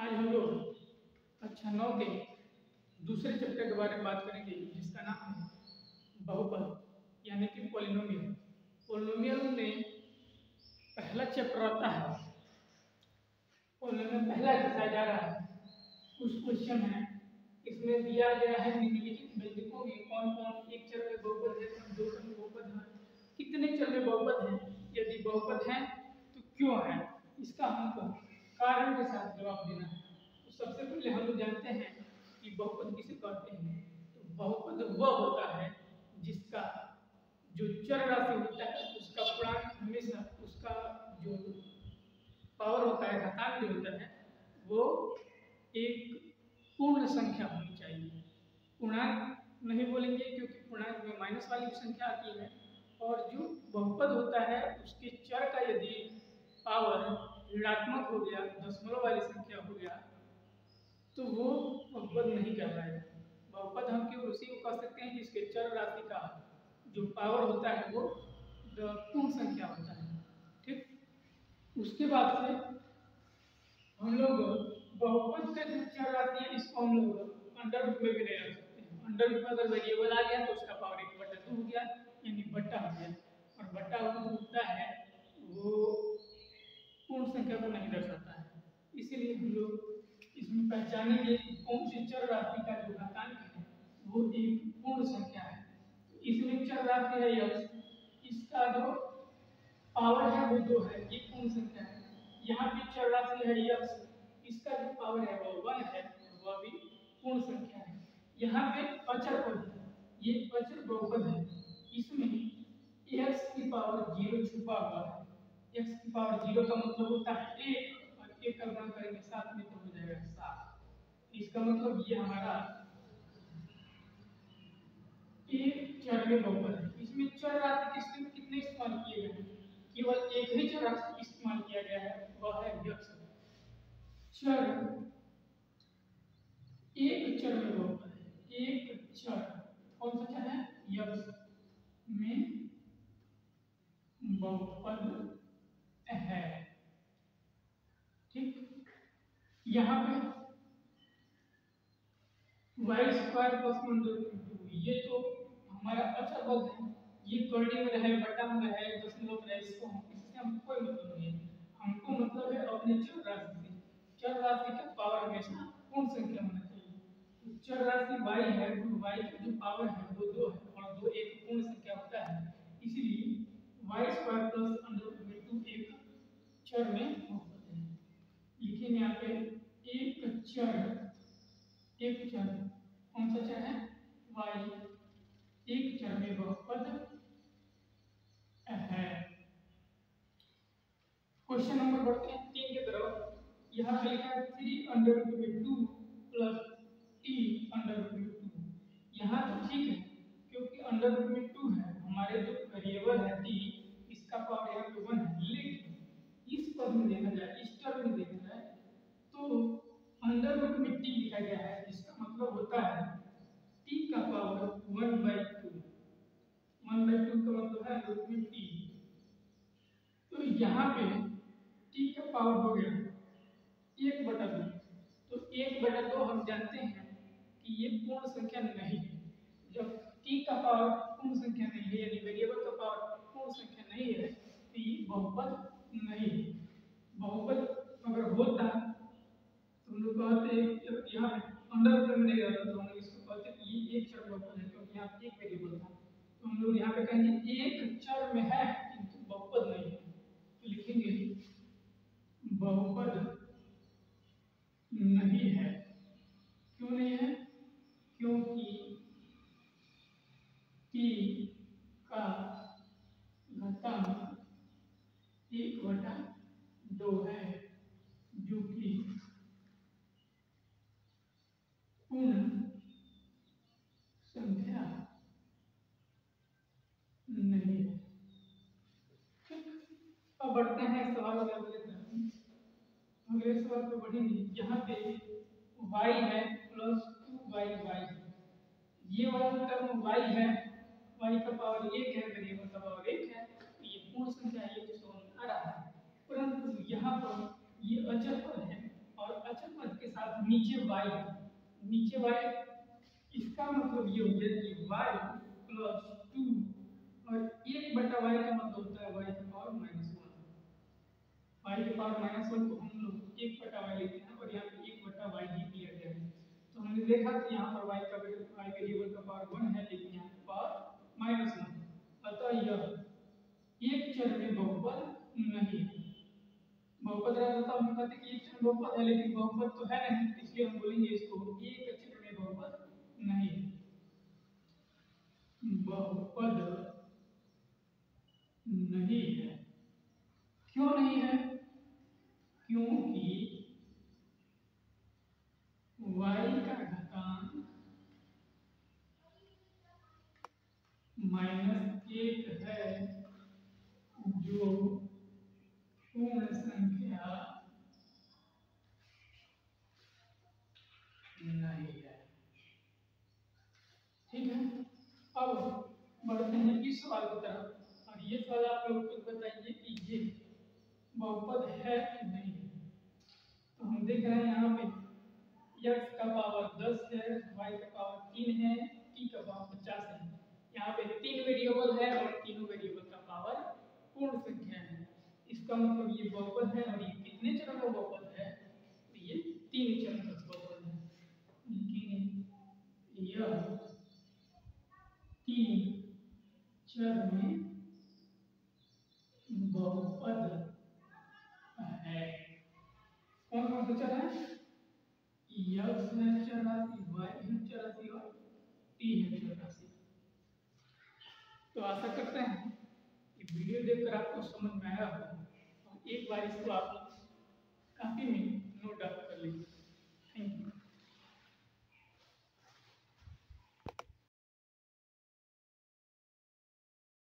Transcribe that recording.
आज हम लोग कक्षा 9 के दूसरे चैप्टर के बारे में बात करेंगे जिसका नाम है बहुपद यानी कि पॉलिनोमियल। पॉलिनोमियल में पहला चैप्टर आता है, पॉलिनोमियल पहला एक्सरसाइज आ रहा है। कुछ क्वेश्चन है, इसमें दिया गया है निम्नलिखित व्यंजकों में कौन कौन एक चर में बहुपद है, दो चर में बहुपद है, कितने चर में बहुपद है, यदि बहुपद है तो क्यों है, इसका हमको कारण के साथ जवाब देना है। तो सबसे पहले हम लोग जानते हैं कि बहुपद किसे कहते हैं। तो बहुपद वह होता है जिसका जो चर राशि होता है उसका पूर्णांक हमेशा उसका जो पावर होता है, घातांक जो होता है वो एक पूर्ण संख्या होनी चाहिए। पूर्णांक नहीं बोलेंगे क्योंकि पूर्णांक में माइनस वाली भी संख्या आती है, और जो बहुपद होता है उसके चर का यदि पावर ऋणात्मक हो गया, दशमलव वाली संख्या हो गया, तो वो बहुपद नहीं कहलाएगा। बहुपद हम केवल उसी को कह सकते हैं जिसके चर राशि का जो पावर होता है वो पूर्ण संख्या होता है। ठीक, उसके बाद से हम लोग बहुपद का जो चर राशि है इसको हम लोग अंडर रूट में भी ले आ सकते हैं। अंडर रूट में अगर वेरिएबल आ गया तो उसका पावर 1/2 हो गया, यानी बट्टा हो गया, और बट्टा होता है वो पूर्ण संख्या को नहीं दर्शाता है। इसीलिए हम लोग इसमें पहचानेंगे कि कौन सी चर राशि का जो घातांक है वो एक पूर्ण संख्या है। तो इसमें चर राशि है x, इसका जो पावर है वो 2 है, ये पूर्ण संख्या है। यहाँ पे चर राशि है x, इसका जो पावर है वो 1 है, वह भी पूर्ण संख्या है। यहाँ पे अचर पद है, ये अचर बहुपद है, इसमें x की पावर 0 छुपा हुआ है। x की पावर 0 का मतलब होता है 1, और 1 का गुणा करेंगे 7 में तो हो जाएगा 7। इसका मतलब ये हमारा एक चर में बहुपद है। इसमें चर राशि कितने इस्तेमाल किए गए हैं, केवल एक ही चर राशि इस्तेमाल किया गया है, वह है x। चर एक चर में बहुपद है, एक चर कौन सा चर है, x में बहुपद है। ठीक, यहाँ पे y² प्लस 1/2, ये तो हमारा अचर पद है, ये कर्ली में रहे, बटा में रहे, दशमलव में रहे, इससे हमको कोई मतलब नहीं है। हमको मतलब है अपने चर राशि से। चर राशि का पावर हमेशा पूर्ण संख्या होना चाहिए। तो चर राशि y है, तो y की जो पावर है वो 2 है, और 2 एक पूर्ण संख्या होता है, इसलिए y² प्लस 1/2 एक चर में बहुपद है। लिखेंगे यहाँ पे एक चर कौन सा चर है, y, एक चर में बहुपद है। क्वेश्चन नंबर बढ़ते हैं 3 की तरफ। यहाँ पे लिखा है 3√2 प्लस t√2। यहाँ तो ठीक है क्योंकि √2 है, हमारे जो वेरिएबल है t, इसका पावर यहाँ पे 1 है, लेकिन इस पद में देखा जाए, इस टर्म में देखा जाए तो अंडर रूट में t लिखा गया है, इसका मतलब होता है t का पावर 1/2। 1/2 का मतलब है रूट में t। तो यहाँ पे t का पावर हो गया 1/2। तो 1/2 हम जानते हैं कि ये पूर्ण संख्या नहीं है। जब t का पावर पूर्ण संख्या नहीं है, यानी वेरिएबल का पावर पूर्ण संख्या नहीं है, तो ये बहुपद नहीं है। बहुपद अगर होता तो हम लोग कहते यहाँ अंडर रूट में नहीं रहता, तो हम लोग इसको कहते कि ये एक चर बहुपद है, क्योंकि यहाँ पे एक वेरिएबल था। तो हम लोग यहाँ पे कहेंगे एक चर में है किंतु बहुपद नहीं है, तो लिखेंगे बहुपद नहीं है। क्यों नहीं है, क्योंकि t का घातांक 1/2 है, जो कि पूर्ण संख्या नहीं है। अब बढ़ते हैं सवाल के अगले तरफ। अगले सवाल पे बढ़ेंगे। यहाँ पे y है प्लस 2y, ये वाला टर्म y है, y का पावर 1 है, वेरिएबल का पावर 1 है, तो ये पूर्ण संख्या है, ये तो समझ आ रहा है। परंतु यहाँ पर ये अचर पद है, और अचर पद के नीचे y है, नीचे y, इसका मतलब ये हो गया कि y प्लस 2 और 1/y का मतलब होता है y की पावर -1। y की पावर -1 को हम लोग 1/y लेते हैं और यहाँ पे 1/y ही दिया गया है। तो हमने देखा कि यहाँ पर y वेरिएबल का पावर 1 है, लेकिन यहाँ पे पावर -1 है। अतः यह एक चर में बहुपद नहीं है। बहुपद रहता तो हम कहते कि एक चर में बहुपद है, लेकिन बहुपद तो है नहीं, इसलिए हम बोलेंगे इसको एक चर में बहुपद नहीं है। बहुपद नहीं है। क्यों नहीं है? क्योंकि y का घातांक -1 है, जो पूर्ण संख्या नहीं है। ठीक है, अब बढ़ते हैं इस सवाल की तरफ, और ये सवाल आप लोग खुद बताइए कि ये बहुपद है कि नहीं है। तो हम देख रहे हैं यहाँ पे x का पावर 10 है, y का पावर 3 है, t का पावर 50 है। यहाँ पे 3 वेरिएबल है और तीनों वेरिएबल का पावर पूर्ण संख्या है। इसका मतलब ये बहुपद है, और ये कितने चरों का बहुपद है? तो ये 3 चरों का बहुपद है। लेकिन यह 3 चर में बहुपद है। कौन कौन से चर है? x है चर राशि, y है चर राशि और t है चर राशि। तो आशा करते हैं कि वीडियो देखकर आपको समझ में आया होगा, और एक बार इसको आप काफी